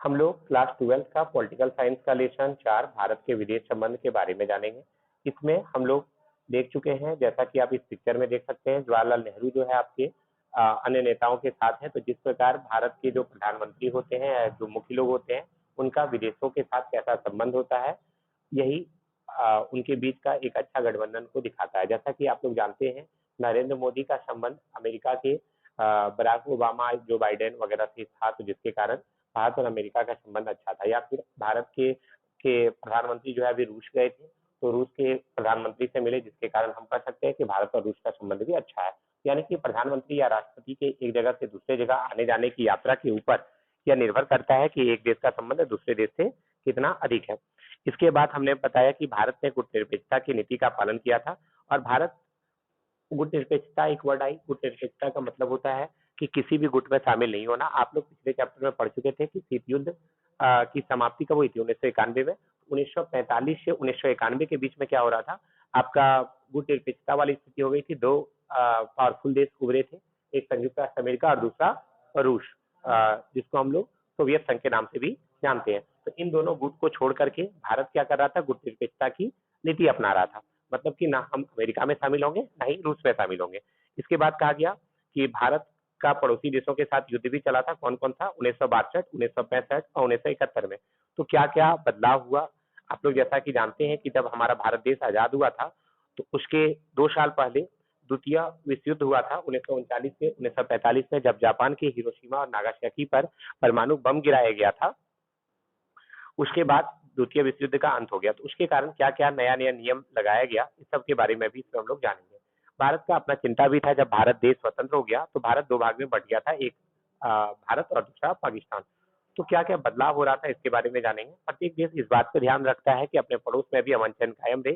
हम लोग क्लास 12 का पॉलिटिकल साइंस का लेसन 4 भारत के विदेश संबंध के बारे में जानेंगे। इसमें हम लोग देख चुके हैं, जैसा कि आप इस पिक्चर में देख सकते हैं, जवाहरलाल नेहरू जो है आपके अन्य नेताओं के साथ हैं। तो जिस प्रकार भारत के जो प्रधानमंत्री होते हैं या जो मुख्य लोग होते हैं, उनका विदेशों के साथ कैसा संबंध होता है, यही उनके बीच का एक अच्छा गठबंधन को दिखाता है। जैसा कि आप लोग जानते हैं, नरेंद्र मोदी का संबंध अमेरिका के बराक ओबामा, जो बाइडेन वगैरह से था, तो जिसके कारण भारत और अमेरिका का संबंध अच्छा था। या फिर भारत के प्रधानमंत्री जो है अभी रूस गए थे, तो रूस के प्रधानमंत्री से मिले, जिसके कारण हम कह सकते हैं कि भारत और रूस का संबंध भी अच्छा है। यानी कि प्रधानमंत्री या राष्ट्रपति के एक जगह से दूसरे जगह आने जाने की यात्रा के ऊपर यह निर्भर करता है कि एक देश का संबंध दूसरे देश से कितना अधिक है। इसके बाद हमने बताया कि भारत ने गुटनिरपेक्षता की नीति का पालन किया था। और भारत गुटनिरपेक्षता एक वर्ड आई, गुटनिरपेक्षता का मतलब होता है कि किसी भी गुट में शामिल नहीं होना। आप लोग पिछले चैप्टर में पढ़ चुके थे कि शीत युद्ध की समाप्ति कब हुई थी, 1991 में। 1945 से 1991 के बीच में क्या हो रहा था, आपका गुटनिरपेक्षता वाली स्थिति हो गई थी। दो पावरफुल देश उभरे थे, एक संयुक्त राष्ट्र अमेरिका और दूसरा रूस, जिसको हम लोग सोवियत संघ के नाम से भी जानते हैं। तो इन दोनों गुट को छोड़ करके भारत क्या कर रहा था, गुटनिरपेक्षता की नीति अपना रहा था। मतलब कि ना हम अमेरिका में शामिल होंगे, ना ही रूस में शामिल होंगे। इसके बाद कहा गया कि भारत का पड़ोसी देशों के साथ युद्ध भी चला था। कौन कौन था, 1962, 1965 और 1971 में। तो क्या क्या बदलाव हुआ, आप लोग जैसा कि जानते हैं कि जब हमारा भारत देश आजाद हुआ था, तो उसके 2 साल पहले द्वितीय विश्व युद्ध हुआ था, 1939 से 1945 में, जब जापान के हिरोशिमा और नागासाकी पर परमाणु बम गिराया गया था। उसके बाद द्वितीय विश्व युद्ध का अंत हो गया। तो उसके कारण क्या क्या नया नया नियम लगाया गया, इस सब के बारे में भी इसमें हम लोग जानेंगे। भारत का अपना चिंता भी था। जब भारत देश स्वतंत्र हो गया तो भारत 2 भाग में बट गया था, एक भारत और दूसरा पाकिस्तान। तो क्या क्या बदलाव हो रहा था, इसके बारे में जानेंगे। प्रत्येक देश इस बात पर ध्यान रखता है कि अपने पड़ोस में भी अमन चैन कायम रहे,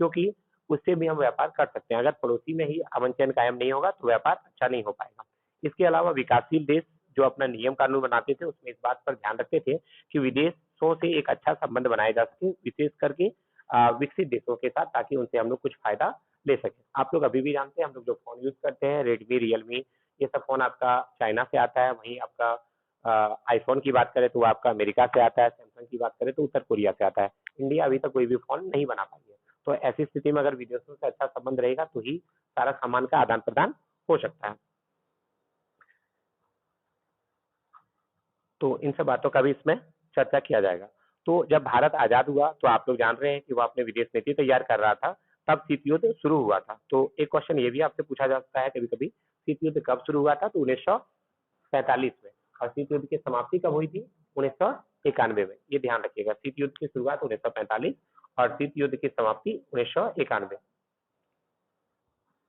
क्योंकि उससे भी हम व्यापार कर सकते हैं। अगर पड़ोसी में ही अमन चैन कायम नहीं होगा तो व्यापार अच्छा नहीं हो पाएगा। इसके अलावा विकासशील देश जो अपना नियम कानून बनाते थे, उसमें इस बात पर ध्यान रखते थे कि विदेशों से एक अच्छा संबंध बनाया जा सके, विशेष करके विकसित देशों के साथ, ताकि उनसे हम लोग कुछ फायदा ले सके। आप लोग अभी भी जानते हैं, हम लोग जो फोन यूज करते हैं, रेडमी, रियलमी, ये सब फोन आपका चाइना से आता है। वहीं आपका आईफोन की बात करें तो वो आपका अमेरिका से आता है। सैमसंग की बात करें तो उत्तर कोरिया से आता है। इंडिया अभी तक कोई भी फोन नहीं बना पाई है। तो ऐसी स्थिति में अगर विदेशों से अच्छा संबंध रहेगा तो ही सारा सामान का आदान प्रदान हो सकता है। तो इन सब बातों का भी इसमें चर्चा किया जाएगा। तो जब भारत आजाद हुआ तो आप लोग जान रहे हैं कि वो अपने विदेश नीति तैयार कर रहा था, तब शीत युद्ध शुरू हुआ था। तो एक क्वेश्चन ये भी आपसे पूछा जा सकता है कभी कभी, शीत युद्ध कब शुरू हुआ था, तो 1945 में। और शीत युद्ध की समाप्ति कब हुई थी, 1991 में। ये ध्यान रखिएगा, शीत युद्ध की शुरुआत 1945 और शीत युद्ध की समाप्ति 1991।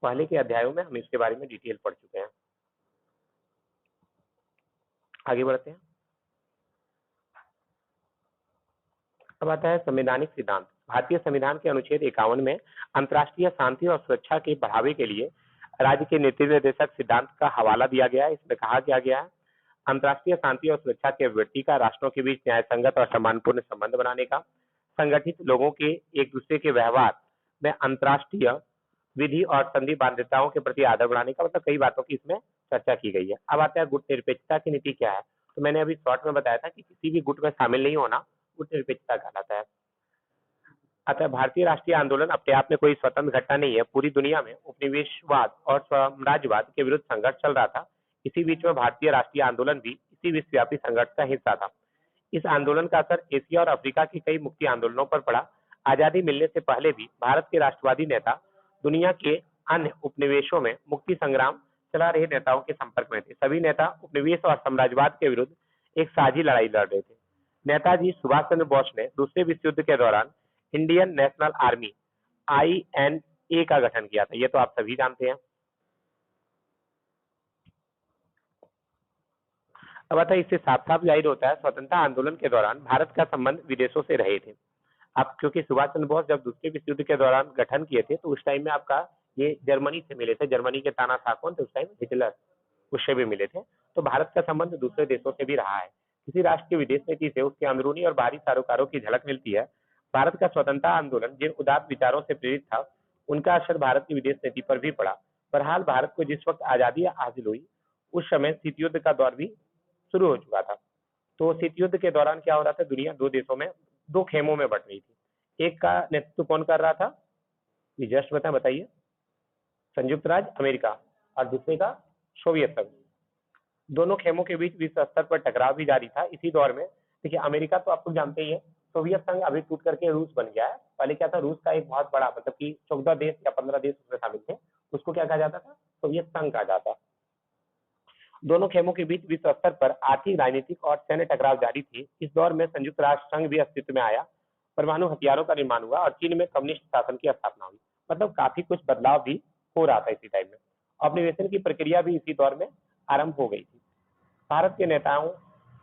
पहले के अध्यायों में हम इसके बारे में डिटेल पढ़ चुके हैं। आगे बढ़ते हैं। अब आता है संवैधानिक सिद्धांत। भारतीय संविधान के अनुच्छेद 51 में अंतर्राष्ट्रीय शांति और सुरक्षा के बढ़ावे के लिए राज्य के नीति निर्देशक सिद्धांत का हवाला दिया गया है। इसमें कहा गया है, अंतर्राष्ट्रीय शांति और सुरक्षा की अभिवृद्धि का राष्ट्रों के बीच न्याय संगत और सम्मानपूर्ण संबंध बनाने का, संगठित लोगों के एक दूसरे के व्यवहार में अंतर्राष्ट्रीय विधि और संधि बाध्यताओं के प्रति आदर बढ़ाने का, मतलब कई बातों की इसमें चर्चा की गई है। अब आता है गुट निरपेक्षता की नीति क्या है। तो मैंने अभी शॉर्ट में बताया था कि किसी भी गुट में शामिल नहीं होना गुट निरपेक्षता कहलाता है। अतः भारतीय राष्ट्रीय आंदोलन अपने आप में कोई स्वतंत्र घटना नहीं है। पूरी दुनिया में उपनिवेशवाद और साम्राज्यवाद के विरुद्ध संघर्ष चल रहा था। इसी बीच में भारतीय राष्ट्रीय आंदोलन भी इसी विश्वव्यापी संघर्ष का हिस्सा था। इस आंदोलन का असर एशिया और अफ्रीका के कई मुक्ति आंदोलनों पर पड़ा। आजादी मिलने से पहले भी भारत के राष्ट्रवादी नेता दुनिया के अन्य उपनिवेशों में मुक्ति संग्राम चला रहे नेताओं के संपर्क में थे। सभी नेता उपनिवेश और साम्राज्यवाद के विरुद्ध एक साझी लड़ाई लड़ रहे थे। नेताजी सुभाष चंद्र बोस ने दूसरे विश्व युद्ध के दौरान इंडियन नेशनल आर्मी INA का गठन किया था। ये तो आप सभी जानते हैं। अब आता है, इससे साफ साफ जाहिर होता है स्वतंत्रता आंदोलन के दौरान भारत का संबंध विदेशों से रहे थे। अब क्योंकि सुभाष चंद्र बोस जब दूसरे विश्व युद्ध के दौरान गठन किए थे, तो उस टाइम में आपका ये जर्मनी से मिले थे। जर्मनी के तानाशाह कौन थे उस टाइम, हिटलर, उससे भी मिले थे। तो भारत का संबंध दूसरे देशों से भी रहा है। किसी राष्ट्र की विदेश नीति से उसके अंदरूनी और बाहरी सरोकारों की झलक मिलती है। भारत का स्वतंत्रता आंदोलन जिन उदार विचारों से प्रेरित था, उनका असर भारत की विदेश नीति पर भी पड़ा। बहरहाल भारत को जिस वक्त आजादी हासिल हुई, उस समय शीत युद्ध का दौर भी शुरू हो चुका था। तो शीत युद्ध के दौरान क्या हो रहा था, दुनिया दो देशों में, दो खेमों में बट रही थी। एक का नेतृत्व कौन कर रहा था, ये जस्ट बताइए। संयुक्त राज्य अमेरिका, और दूसरे का सोवियत संघ। दोनों खेमों के बीच विश्व स्तर पर टकराव भी जारी था इसी दौर में। देखिए अमेरिका तो आप लोग जानते ही है, सोवियत संघ अभी टूट करके रूस बन गया है। पहले क्या था, रूस का एक बहुत बड़ा मतलब कि 14 देश या 15 देश उसमें शामिल थे, उसको क्या कहा जाता था, सोवियत संघ कहा जाता। दोनों खेमों के बीच विश्व स्तर पर आर्थिक, राजनीतिक और सैन्य टकराव जारी थी। इस दौर में संयुक्त राष्ट्र संघ भी अस्तित्व में आया, परमाणु हथियारों का निर्माण हुआ और चीन में कम्युनिस्ट शासन की स्थापना हुई। मतलब काफी कुछ बदलाव भी हो रहा था इसी टाइम में। औपनिवेशन की प्रक्रिया भी इसी दौर में आरंभ हो गई थी। भारत के नेताओं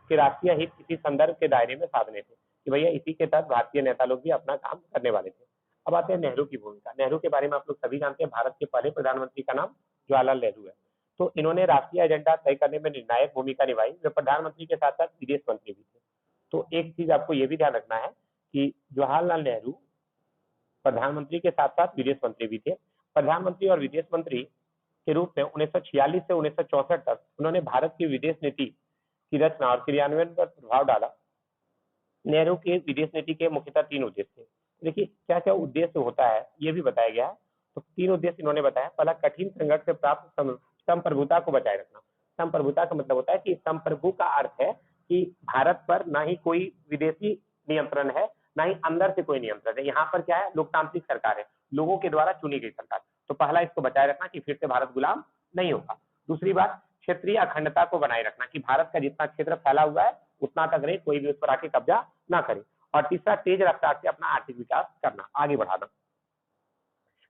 के राष्ट्रीय हित इसी संदर्भ के दायरे में साधने थे कि भैया इसी के तहत भारतीय नेता लोग भी अपना काम करने वाले थे। अब आते हैं नेहरू की भूमिका। नेहरू के बारे में आप लोग सभी जानते हैं, भारत के पहले प्रधानमंत्री का नाम जवाहरलाल नेहरू है। तो इन्होंने राष्ट्रीय एजेंडा तय करने में निर्णायक भूमिका निभाई। वे प्रधानमंत्री के साथ साथ विदेश मंत्री भी थे। तो एक चीज आपको ये भी ध्यान रखना है कि जवाहरलाल नेहरू प्रधानमंत्री के साथ साथ विदेश मंत्री भी थे। प्रधानमंत्री और विदेश मंत्री के रूप में 1946 से 1964 तक उन्होंने भारत की विदेश नीति की रचना और क्रियान्वयन पर प्रभाव डाला। नेहरू के विदेश नीति के मुख्यतः तीन उद्देश्य थे। देखिए क्या क्या उद्देश्य होता है ये भी बताया गया है। तो तीन उद्देश्य इन्होंने बताया। पहला, कठिन संघर्ष से प्राप्त संप्रभुता को बचाए रखना। संप्रभुता का मतलब होता है कि संप्रभु का अर्थ है कि भारत पर ना ही कोई विदेशी नियंत्रण है, ना ही अंदर से कोई नियंत्रण है। यहाँ पर क्या है, लोकतांत्रिक सरकार है, लोगों के द्वारा चुनी गई सरकार। तो पहला इसको बचाए रखना कि फिर से भारत गुलाम नहीं होगा। दूसरी बात, क्षेत्रीय अखंडता को बनाए रखना कि भारत का जितना क्षेत्र फैला हुआ है उतना तक रहे, कोई भी उस पर आके कब्जा ना करे। और तीसरा, तेज रफ्तार से अपना आर्थिक विकास करना, आगे बढ़ाना।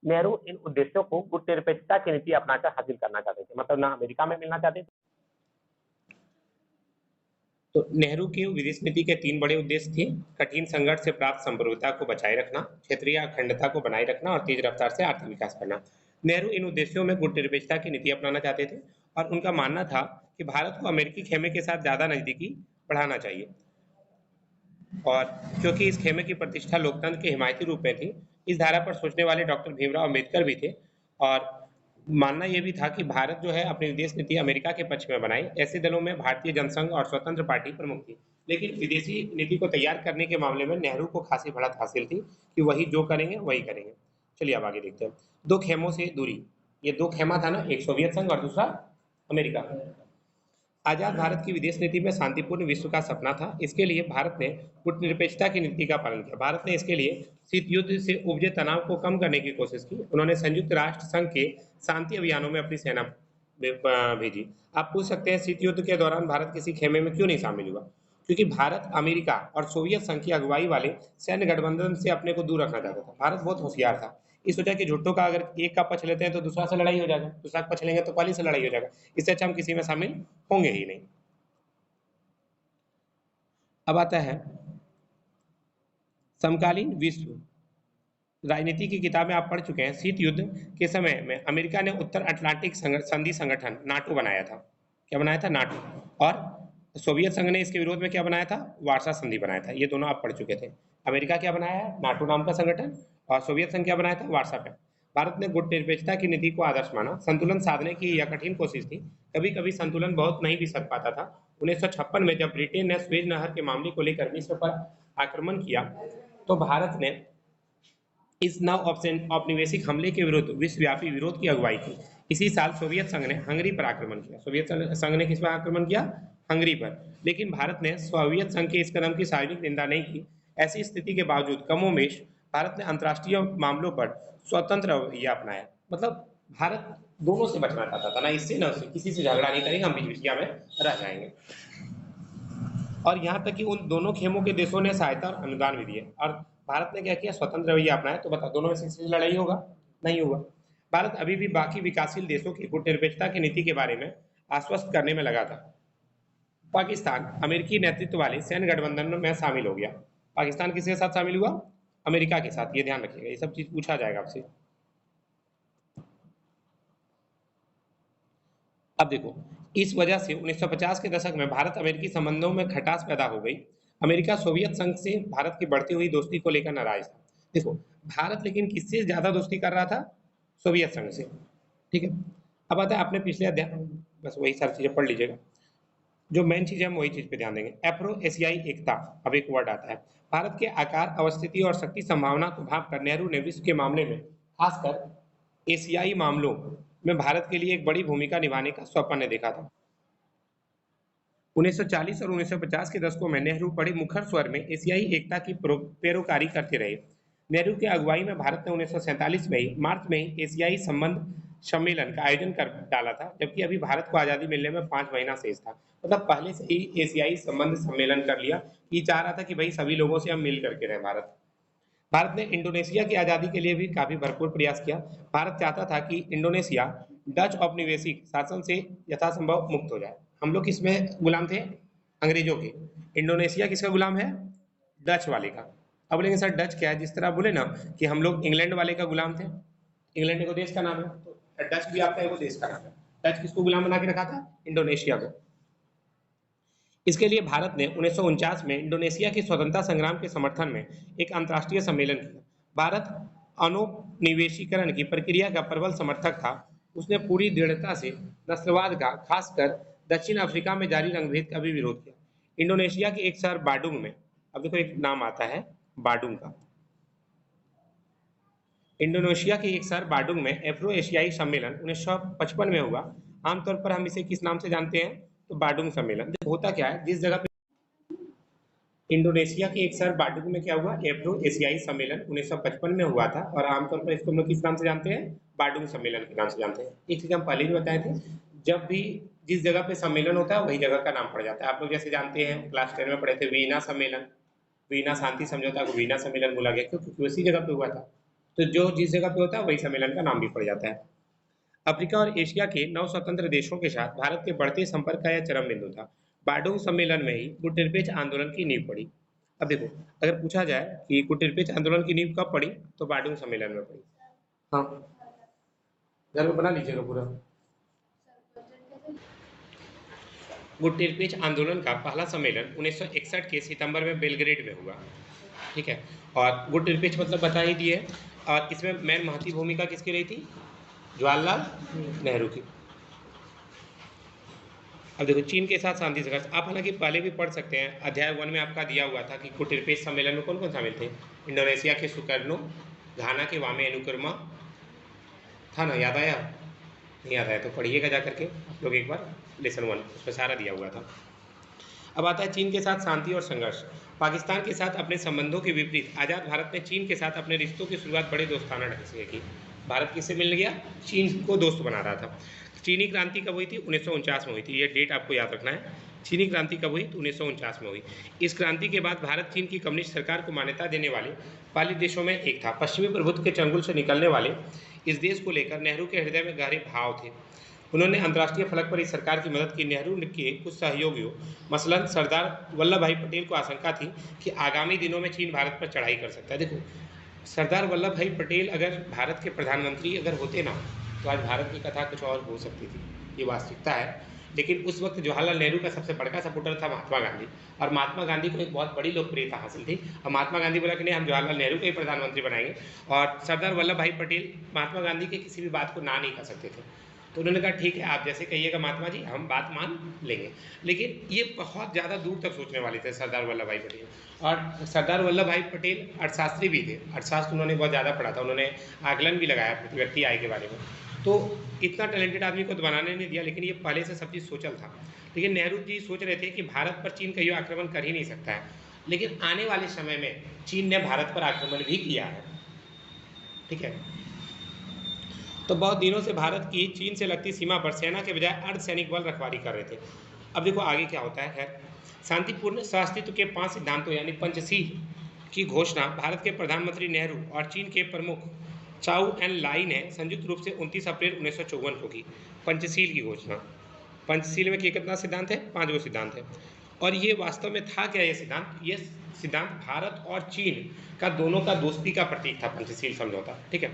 नेहरू इन उद्देश्यों को गुटनिरपेक्षता की नीति अपनाकर हासिल करना चाहते थे, मतलब ना अमेरिका में मिलना चाहते थे। तो नेहरू की विदेश नीति के तीन बड़े उद्देश्य थे: कठिन संघर्ष से प्राप्त संप्रभुता को बचाए रखना, क्षेत्रीय अखंडता को बनाए रखना और तेज रफ्तार से आर्थिक विकास करना। नेहरू इन उद्देश्यों में गुटनिरपेक्षता की नीति अपनाना चाहते थे और उनका मानना था कि भारत को अमेरिकी खेमे के साथ ज्यादा नजदीकी बढ़ाना चाहिए। और क्योंकि इस खेमे की प्रतिष्ठा लोकतंत्र के हिमायती रूप में थी, इस धारा पर सोचने वाले डॉक्टर भीमराव अम्बेडकर भी थे। और मानना यह भी था कि भारत जो है अपनी विदेश नीति अमेरिका के पक्ष में बनाए। ऐसे दलों में भारतीय जनसंघ और स्वतंत्र पार्टी प्रमुख थी। लेकिन विदेशी नीति को तैयार करने के मामले में नेहरू को खासी बढ़त हासिल थी कि वही जो करेंगे वही करेंगे। चलिए अब आगे देखते हैं। दो खेमों से दूरी, ये दो खेमा था ना, एक सोवियत संघ और दूसरा अमेरिका। आजाद भारत की विदेश नीति में शांतिपूर्ण विश्व का सपना था। इसके लिए भारत ने गुटनिरपेक्षता की नीति का पालन किया। भारत ने इसके लिए शीत युद्ध से उपजे तनाव को कम करने की कोशिश की। उन्होंने संयुक्त राष्ट्र संघ के शांति अभियानों में अपनी सेना भेजी। आप पूछ सकते हैं शीत युद्ध के दौरान भारत किसी खेमे में क्यों नहीं शामिल हुआ? क्योंकि भारत अमेरिका और सोवियत संघ की अगुवाई वाले सैन्य गठबंधन से अपने को दूर रखना चाहता था। भारत बहुत होशियार था, इस वजह कि झुट्टों का अगर एक का पक्ष लेते हैं तो दूसरा से लड़ाई हो जाएगा, दूसरा का पक्ष लेंगे तो पहली से लड़ाई हो जाएगा। इससे अच्छा हम किसी में शामिल होंगे ही नहीं। अब आता है समकालीन विश्व राजनीति की किताबें आप पढ़ चुके हैं। शीत युद्ध के समय में अमेरिका ने उत्तर अटलांटिक संधि संगठन नाटो बनाया था। क्या बनाया था? नाटो। और सोवियत संघ ने इसके विरोध में क्या बनाया था? वार्सा संधि बनाया था। ये दोनों आप पढ़ चुके थे। अमेरिका क्या बनाया है? नाटो नाम का संगठन। और सोवियत संघ क्या बनाया था? वार्सा पे। भारत ने गुटनिरपेक्षता की नीति को आदर्श माना। संतुलन साधने की यह कठिन कोशिश थी। कभी कभी संतुलन बहुत नहीं भी सध पाता था। 1956 में जब ब्रिटेन ने स्वेज नहर के मामले को लेकर मिस्र पर आक्रमण किया तो भारत ने इस नव औपनिवेशिक हमले के विरुद्ध विश्वव्यापी विरोध की अगुवाई की। इसी साल सोवियत संघ ने हंगरी पर आक्रमण किया। सोवियत संघ ने किस पर आक्रमण किया? हंगरी पर। लेकिन भारत ने सोवियत संघ के इस कदम की सार्वजनिक निंदा नहीं की। ऐसी स्थिति के बावजूद कमोबेश भारत ने अंतर्राष्ट्रीय मामलों पर स्वतंत्र रवैया अपनाया। मतलब भारत दोनों से बचना चाहता था, ना इससे ना उससे, किसी से झगड़ा नहीं करेंगे, हम बीच बीच में रह जाएंगे। और यहाँ तक कि उन दोनों खेमों के देशों ने सहायता और अनुदान भी दिए। और भारत ने क्या किया? स्वतंत्र रवैया अपनाया। तो बता, दोनों में से लड़ाई होगा? नहीं होगा। भारत अभी भी बाकी विकासशील देशों की गुटनिरपेक्षता की नीति के बारे में आश्वस्त करने में लगा था। पाकिस्तान अमेरिकी नेतृत्व वाले सैन्य गठबंधन में शामिल हो गया। पाकिस्तान किसके साथ शामिल हुआ? अमेरिका के साथ। ये ध्यान रखिएगा, ये सब चीज पूछा जाएगा आपसे। अब देखो, इस वजह से 1950 के दशक में भारत अमेरिकी संबंधों में खटास पैदा हो गई। अमेरिका सोवियत संघ से भारत की बढ़ती हुई दोस्ती को लेकर नाराज था। देखो, भारत लेकिन किससे ज्यादा दोस्ती कर रहा था? सोवियत संघ से। ठीक है। अब आता है अपने पिछले अध्याय, बस वही सारी चीजें पढ़ लीजिएगा। जो मेन चीज है हम वही चीज पे ध्यान देंगे। एफ्रो एशियाई एकता, अब एक वर्ड आता है। भारत के आकार, अवस्थिति और शक्ति संभावना को भांपकर नेहरू ने विश्व के मामले में, खासकर एशियाई मामलों में भारत के लिए एक बड़ी भूमिका निभाने का स्वप्न देखा था। 1940 और 1950 के दशकों में नेहरू बड़े मुखर स्वर में एशियाई एकता की पैरोकारी करते रहे। नेहरू की अगुवाई में भारत ने 1947 में ही मार्च में ही एशियाई संबंध सम्मेलन का आयोजन कर डाला था, जबकि अभी भारत को आज़ादी मिलने में 5 महीना शेष था। मतलब पहले से ही एशियाई संबंध सम्मेलन कर लिया, कि चाह रहा था कि भाई सभी लोगों से हम मिल करके रहे। भारत ने इंडोनेशिया की आज़ादी के लिए भी काफ़ी भरपूर प्रयास किया। भारत चाहता था कि इंडोनेशिया डच औपनिवेशिक शासन से यथासंभव मुक्त हो जाए। हम लोग किसमें गुलाम थे? अंग्रेजों के। इंडोनेशिया किसका गुलाम है? डच वाले का। अब बोलेंगे सर डच क्या है? जिस तरह बोले ना कि हम लोग इंग्लैंड वाले का गुलाम थे। इंग्लैंड को देश का नाम है, तो डच भी आपका वो देश का नाम है। डच किसको गुलाम बना के रखा था? इंडोनेशिया को। इसके लिए भारत ने 1949 में इंडोनेशिया की स्वतंत्रता संग्राम के समर्थन में एक अंतर्राष्ट्रीय सम्मेलन किया। भारत अनुनिवेशीकरण की प्रक्रिया का प्रबल समर्थक था। उसने पूरी दृढ़ता से नस्लवाद का, खासकर दक्षिण अफ्रीका में जारी रंगभेद का भी विरोध किया। इंडोनेशिया के एक शहर बाडुंग में, अब देखो एक नाम आता है बाडुंग का, इंडोनेशिया के एक शहर बाडुंग में एफ्रो एशियाई सम्मेलन 1955 में हुआ। आमतौर पर हम इसे किस नाम से जानते हैं? तो बाडुंग सम्मेलन। होता क्या है, जिस जगह पे इंडोनेशिया के एक शहर बाडुंग में क्या हुआ? एफ्रो एशियाई सम्मेलन 1955 में हुआ था, और आमतौर पर इसको हम लोग किस नाम से जानते हैं? बाडुंग सम्मेलन के नाम से जानते हैं। एक चीज हम पहले भी बताए थे, जब भी जिस जगह पे सम्मेलन होता है वही जगह का नाम पड़ जाता है। आप लोग जैसे जानते हैं, क्लास 10 में पढ़े थे वीना सम्मेलन, वीना शांति समझौता को वीना सम्मेलन बोला गया, क्योंकि उसी जगह पे हुआ था। तो जो जिस जगह पे होता है वही सम्मेलन का नाम भी पड़ जाता है। अफ्रीका और एशिया के नव स्वतंत्र देशों के साथ भारत के बढ़ते संपर्क का यह चरम बिंदु था। बाडुंग सम्मेलन में ही गुटनिरपेक्ष आंदोलन की नींव पड़ी। अब देखो, अगर पूछा जाए कि गुटनिरपेक्ष आंदोलन की नींव कब पड़ी, तो बाडुंग सम्मेलन में पड़ी। हाँ, घर में बना लीजिएगा पूरा। गुटनिरपेक्ष आंदोलन का पहला सम्मेलन 1961 के सितंबर में बेलग्रेड में हुआ। ठीक है, और गुटनिरपेक्ष मतलब बता ही दिए। और इसमें मेन महत्वपूर्ण भूमिका किसकी रही थी? जवाहरलाल नेहरू की। अब देखो, चीन के साथ शांति संघर्ष, आप हालांकि पहले भी पढ़ सकते हैं। अध्याय 1 में आपका दिया हुआ था कि गुटनिरपेक्ष सम्मेलन में कौन कौन शामिल थे? इंडोनेशिया के सुकर्नो, घाना के वामे अनुक्रमा, था ना? याद आया? नहीं याद आया तो पढ़िएगा जा करके आप लोग एक बार लेसन 1, उसमें सारा दिया हुआ था। अब आता है चीन के साथ शांति और संघर्ष। पाकिस्तान के साथ अपने संबंधों के विपरीत आज़ाद भारत ने चीन के साथ अपने रिश्तों की शुरुआत बड़े दोस्ताना ढंग से की। भारत किससे मिल गया? चीन को दोस्त बना रहा था। चीनी क्रांति कब हुई थी? 1949 में हुई थी। ये डेट आपको याद रखना है। चीनी क्रांति कब हुई? तो 1949 में हुई। इस क्रांति के बाद भारत चीन की कम्युनिस्ट सरकार को मान्यता देने वाले पहले देशों में एक था। पश्चिमी प्रभुत्व के चंगुल से निकलने वाले इस देश को लेकर नेहरू के हृदय में गहरे भाव थे। उन्होंने अंतर्राष्ट्रीय फलक पर इस सरकार की मदद की। नेहरू के कुछ सहयोगियों, मसलन सरदार वल्लभ भाई पटेल को आशंका थी कि आगामी दिनों में चीन भारत पर चढ़ाई कर सकता है। देखो, सरदार वल्लभ भाई पटेल अगर भारत के प्रधानमंत्री अगर होते ना, तो आज भारत की कथा कुछ और हो सकती थी। ये वास्तविकता है। लेकिन उस वक्त जवाहरलाल नेहरू का सबसे बड़का सपोर्टर था महात्मा गांधी, और महात्मा गांधी को एक बहुत बड़ी लोकप्रियता हासिल थी। और महात्मा गांधी बोला कि नहीं, हम जवाहरलाल नेहरू को ही प्रधानमंत्री बनाएंगे। और सरदार वल्लभ भाई पटेल महात्मा गांधी की किसी भी बात को ना नहीं कर सकते थे। तो उन्होंने कहा ठीक है, आप जैसे कहिएगा महात्मा जी, हम बात मान लेंगे। लेकिन ये बहुत ज़्यादा दूर तक सोचने वाले थे सरदार वल्लभ भाई पटेल। और सरदार वल्लभ भाई पटेल अर्थशास्त्री भी थे। अर्थशास्त्र उन्होंने बहुत ज़्यादा पढ़ा था। उन्होंने आकलन भी लगाया प्रति व्यक्ति आय के बारे में। तो इतना टैलेंटेड आदमी को तो बनाने नहीं दिया, लेकिन ये पहले से सब चीज़ सोचल था। लेकिन नेहरू जी सोच रहे थे कि भारत पर चीन कहीं आक्रमण कर ही नहीं सकता है। लेकिन आने वाले समय में चीन ने भारत पर आक्रमण भी किया है। ठीक है, तो बहुत दिनों से भारत की चीन से लगती सीमा पर सेना के बजाय अर्धसैनिक बल रखवाली कर रहे थे। अब देखो आगे क्या होता है। खैर, शांतिपूर्ण सहअस्तित्व के 5 सिद्धांतों यानी पंचशील की घोषणा भारत के प्रधानमंत्री नेहरू और चीन के प्रमुख चाउ एन लाई ने संयुक्त रूप से 29 अप्रैल 1954 को की। पंचशील की घोषणा। पंचशील में कितना सिद्धांत है? 5 सिद्धांत है। और ये वास्तव में था क्या? ये सिद्धांत भारत और चीन का दोनों का दोस्ती का प्रतीक था, पंचशील समझौता। ठीक है,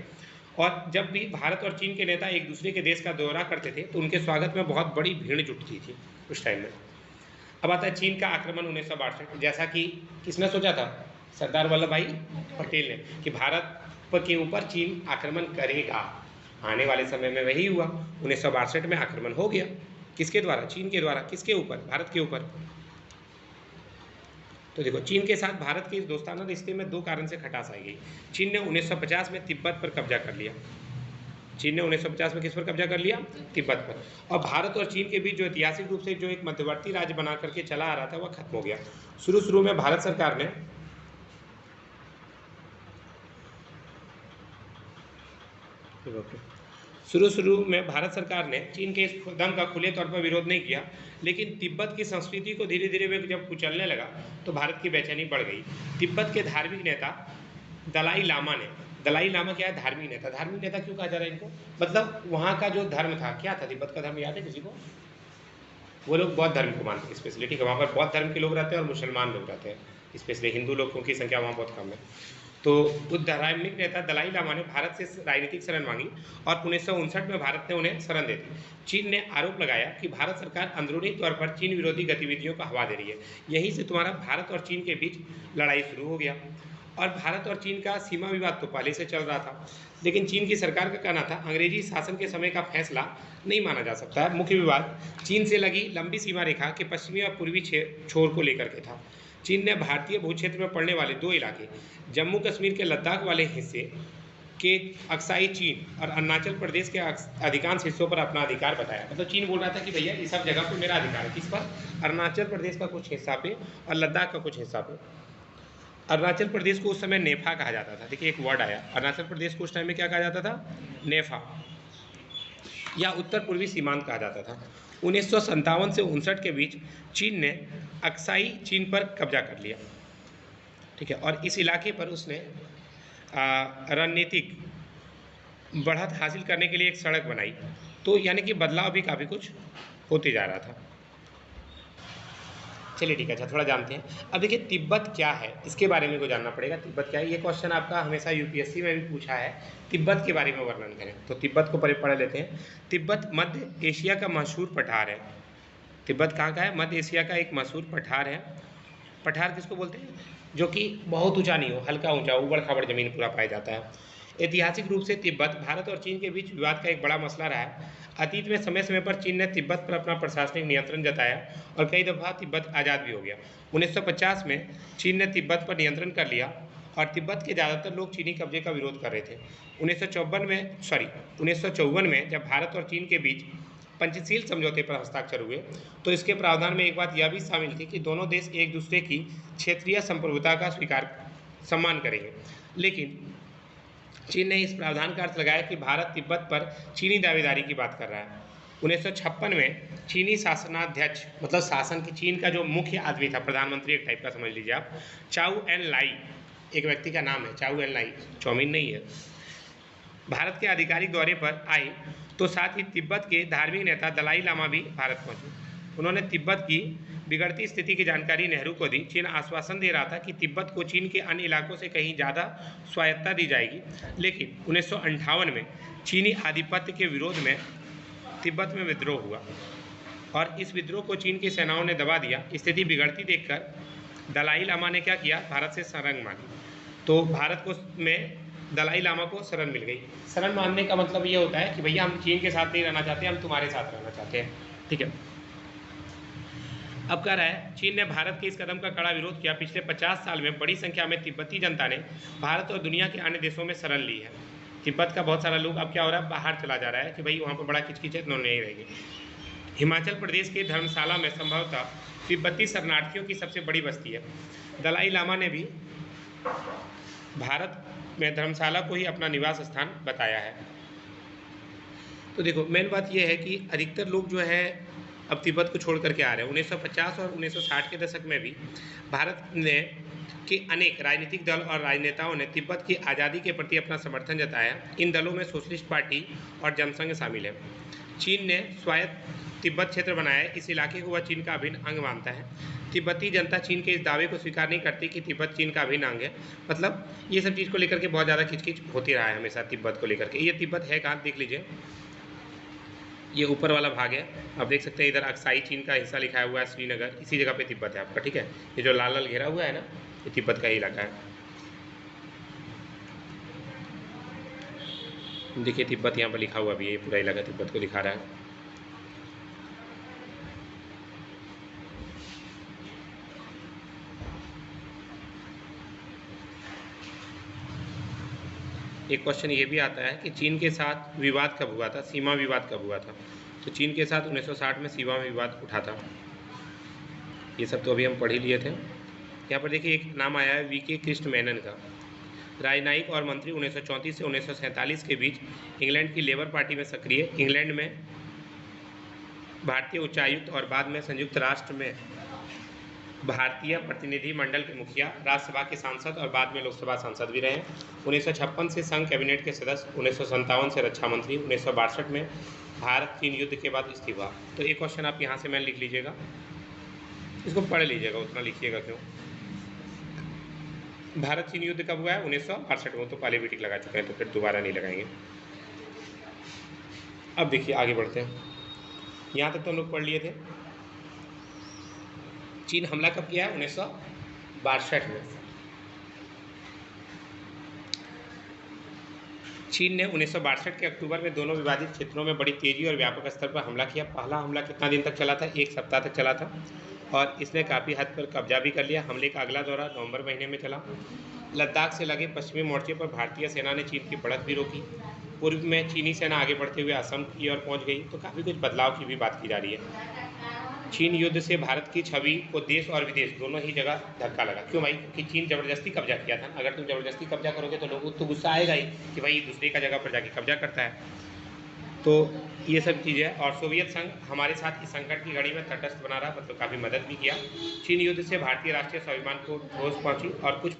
और जब भी भारत और चीन के नेता एक दूसरे के देश का दौरा करते थे तो उनके स्वागत में बहुत बड़ी भीड़ जुटती थी उस टाइम में। अब आता है चीन का आक्रमण 1962। जैसा कि किसने सोचा था? सरदार वल्लभ भाई पटेल ने, कि भारत के ऊपर चीन आक्रमण करेगा। आने वाले समय में वही हुआ। 1962 में आक्रमण हो गया। किसके द्वारा? चीन के द्वारा। किसके ऊपर? भारत के ऊपर। तो देखो, चीन के साथ भारत के इस दोस्ताना रिश्ते में दो कारण से खटास आई गई। चीन ने 1950 में तिब्बत पर कब्जा कर लिया। चीन ने 1950 में किस पर कब्जा कर लिया? तिब्बत पर। और भारत और चीन के बीच जो ऐतिहासिक रूप से जो एक मध्यवर्ती राज्य बना करके चला आ रहा था वह खत्म हो गया। शुरू में भारत सरकार ने शुरू में भारत सरकार ने चीन के इस कदम का खुले तौर पर विरोध नहीं किया, लेकिन तिब्बत की संस्कृति को धीरे धीरे वे जब कुचलने लगा तो भारत की बेचैनी बढ़ गई। तिब्बत के धार्मिक नेता दलाई लामा ने, दलाई लामा क्या है? धार्मिक नेता। धार्मिक नेता क्यों कहा जा रहा है इनको? मतलब वहाँ का जो धर्म था, क्या था तिब्बत का धर्म, याद है किसी को? वो लोग बौद्ध धर्म को मानते हैं स्पेशली, ठीक है। वहाँ पर बौद्ध धर्म के लोग रहते हैं और मुसलमान लोग रहते हैं, स्पेशली हिंदू लोगों की संख्या वहाँ बहुत कम है। तो उस धार्मिक नेता दलाई लामा ने भारत से राजनीतिक शरण मांगी और 1959 में भारत ने उन्हें शरण दे दी। चीन ने आरोप लगाया कि भारत सरकार अंदरूनी तौर पर चीन विरोधी गतिविधियों को हवा दे रही है। यहीं से तुम्हारा भारत और चीन के बीच लड़ाई शुरू हो गया। और भारत और चीन का सीमा विवाद तो पहले से चल रहा था, लेकिन चीन की सरकार का कहना था अंग्रेजी शासन के समय का फैसला नहीं माना जा सकता है। मुख्य विवाद चीन से लगी लंबी सीमा रेखा के पश्चिमी और पूर्वी छोर को लेकर के था। चीन ने भारतीय भूक्षेत्र में पड़ने वाले दो इलाके, जम्मू कश्मीर के लद्दाख वाले हिस्से के अक्साई चीन और अरुणाचल प्रदेश के अधिकांश हिस्सों पर अपना अधिकार बताया। मतलब चीन बोल रहा था कि भैया इस सब जगह पर मेरा अधिकार है। किस पर? अरुणाचल प्रदेश का कुछ हिस्सा पे और लद्दाख का कुछ हिस्सा पे। अरुणाचल प्रदेश को उस समय नेफा कहा जाता था। देखिए एक वर्ड आया, अरुणाचल प्रदेश को उस टाइम में क्या कहा जाता था? नेफा, या उत्तर पूर्वी सीमांत कहा जाता था। 1957 से 59 के बीच चीन ने अक्साई चीन पर कब्जा कर लिया, ठीक है। और इस इलाके पर उसने रणनीतिक बढ़त हासिल करने के लिए एक सड़क बनाई। तो यानी कि बदलाव भी काफ़ी कुछ होते जा रहा था। चलिए ठीक है, अच्छा थोड़ा जानते हैं। अब देखिए तिब्बत क्या है, इसके बारे में को जानना पड़ेगा। तिब्बत क्या है? ये क्वेश्चन आपका हमेशा यूपीएससी में भी पूछा है। तिब्बत के बारे में वर्णन करें, तो तिब्बत को पढ़ लेते हैं। तिब्बत मध्य एशिया का मशहूर पठार है। तिब्बत कहाँ का है? मध्य एशिया का एक मशहूर पठार है। पठार किसको बोलते हैं? जो कि बहुत ऊंचा नहीं हो, हल्का ऊंचा, उबड़ खाबड़ जमीन पूरा पाया जाता है। ऐतिहासिक रूप से तिब्बत भारत और चीन के बीच विवाद का एक बड़ा मसला रहा है। अतीत में समय समय पर चीन ने तिब्बत पर अपना प्रशासनिक नियंत्रण जताया और कई दफ़ा तिब्बत आज़ाद भी हो गया। 1950 में चीन ने तिब्बत पर नियंत्रण कर लिया और तिब्बत के ज़्यादातर लोग चीनी कब्जे का विरोध कर रहे थे। 1954 में जब भारत और चीन के बीच पंचशील समझौते पर हस्ताक्षर हुए तो इसके प्रावधान में एक बात यह भी शामिल थी कि दोनों देश एक दूसरे की क्षेत्रीय संप्रभुता का सम्मान करेंगे। लेकिन चीन ने इस प्रावधान का अर्थ लगाया कि भारत तिब्बत पर चीनी दावेदारी की बात कर रहा है। 1956 में चीनी शासनाध्यक्ष, मतलब शासन की चीन का जो मुख्य आदमी था, प्रधानमंत्री एक टाइप का समझ लीजिए आप, चाउ एन लाई, एक व्यक्ति का नाम है चाउ एन लाई, चौमिन नहीं है, भारत के आधिकारिक दौरे पर आए तो साथ ही तिब्बत के धार्मिक नेता दलाई लामा भी भारत पहुंचे। उन्होंने तिब्बत की बिगड़ती स्थिति की जानकारी नेहरू को दी। चीन आश्वासन दे रहा था कि तिब्बत को चीन के अन्य इलाकों से कहीं ज़्यादा स्वायत्तता दी जाएगी, लेकिन 1958 में चीनी आधिपत्य के विरोध में तिब्बत में विद्रोह हुआ और इस विद्रोह को चीन की सेनाओं ने दबा दिया। स्थिति बिगड़ती देखकर दलाई लामा ने क्या किया? भारत से शरण मांगी। तो भारत को में दलाई लामा को शरण मिल गई। शरण मानने का मतलब ये होता है कि भैया हम चीन के साथ नहीं रहना चाहते, हम तुम्हारे साथ रहना चाहते हैं, ठीक है। अब कह रहा है चीन ने भारत के इस कदम का कड़ा विरोध किया। पिछले 50 साल में बड़ी संख्या में तिब्बती जनता ने भारत और दुनिया के अन्य देशों में शरण ली है। तिब्बत का बहुत सारा लोग अब क्या हो रहा है? बाहर चला जा रहा है कि भाई वहाँ पर बड़ा किचकिच है, नहीं रहेगी। हिमाचल प्रदेश के धर्मशाला में संभवतः तिब्बती शरणार्थियों की सबसे बड़ी बस्ती है। दलाई लामा ने भी भारत में धर्मशाला को ही अपना निवास स्थान बताया है। तो देखो मेन बात यह है कि अधिकतर लोग जो है अब तिब्बत को छोड़ करके आ रहे हैं। 1950 और 1960 के दशक में भी भारत ने के अनेक राजनीतिक दल और राजनेताओं ने तिब्बत की आज़ादी के प्रति अपना समर्थन जताया। इन दलों में सोशलिस्ट पार्टी और जनसंघ शामिल है। चीन ने स्वायत्त तिब्बत क्षेत्र बनाया है। इस इलाके को वह चीन का अभिन्न अंग मानता है। तिब्बती जनता चीन के इस दावे को स्वीकार नहीं करती कि तिब्बत चीन का अभिन्न अंग है। मतलब ये सब चीज़ को लेकर के बहुत ज़्यादा खिचखिच होती रहा है हमेशा तिब्बत को लेकर के। ये तिब्बत है कहाँ देख लीजिए, ये ऊपर वाला भाग है, आप देख सकते हैं। इधर अक्साई चीन का हिस्सा लिखा हुआ है, श्रीनगर, इसी जगह पे तिब्बत है आपका, ठीक है। ये जो लाल लाल घेरा हुआ है ना, ये तिब्बत का ही इलाका है। देखिए तिब्बत यहाँ पर लिखा हुआ भी है, ये पूरा इलाका तिब्बत को दिखा रहा है। एक क्वेश्चन ये भी आता है कि चीन के साथ विवाद कब हुआ था, सीमा विवाद कब हुआ था। तो चीन के साथ 1960 में सीमा विवाद उठा था। ये सब तो अभी हम पढ़ ही लिए थे। यहाँ पर देखिए एक नाम आया है वीके कृष्ण मेनन का। राजनयिक और मंत्री 1934 से 1947 के बीच इंग्लैंड की लेबर पार्टी में सक्रिय, इंग्लैंड में भारतीय उच्चायुक्त और बाद में संयुक्त राष्ट्र में भारतीय प्रतिनिधि मंडल के मुखिया, राज्यसभा के सांसद और बाद में लोकसभा सांसद भी रहे। 1956 से संघ कैबिनेट के सदस्य, 1957 से रक्षा मंत्री, 1962 में भारत चीन युद्ध के बाद इस्तीफा। तो एक क्वेश्चन आप यहाँ से मैंने लिख लीजिएगा, इसको पढ़ लीजिएगा, उतना लिखिएगा क्यों। भारत चीन युद्ध कब हुआ है? 1962 में। तो पहले भी टिक लगा चुके हैं तो फिर दोबारा नहीं लगाएंगे। अब देखिए आगे बढ़ते हैं। यहाँ तक तो हम लोग पढ़ लिए थे। चीन हमला कब किया है? 1962 में। चीन ने 1962 के अक्टूबर में दोनों विवादित क्षेत्रों में बड़ी तेजी और व्यापक स्तर पर हमला किया। पहला हमला कितना दिन तक चला था? 1 सप्ताह तक चला था और इसने काफ़ी हद पर कब्जा भी कर लिया। हमले का अगला दौरा नवंबर महीने में चला। लद्दाख से लगे पश्चिमी मोर्चे पर भारतीय सेना ने चीन की बढ़त भी रोकी। पूर्व में चीनी सेना आगे बढ़ते हुए असम की ओर पहुंच गई। तो काफ़ी कुछ बदलाव की भी बात की जा रही है। चीन युद्ध से भारत की छवि को देश और विदेश दोनों ही जगह धक्का लगा। क्यों भाई? क्योंकि चीन ज़बरदस्ती कब्जा किया था। अगर तुम ज़बरदस्ती कब्जा करोगे तो लोगों को तो गुस्सा आएगा ही कि भाई दूसरे का जगह पर जाके कब्जा करता है। तो ये सब चीज़ें। और सोवियत संघ हमारे साथ इस संकट की घड़ी में तटस्थ बना रहा, मतलब काफ़ी मदद भी किया। चीन युद्ध से भारतीय राष्ट्रीय स्वाभिमान को ठोस पहुंची और कुछ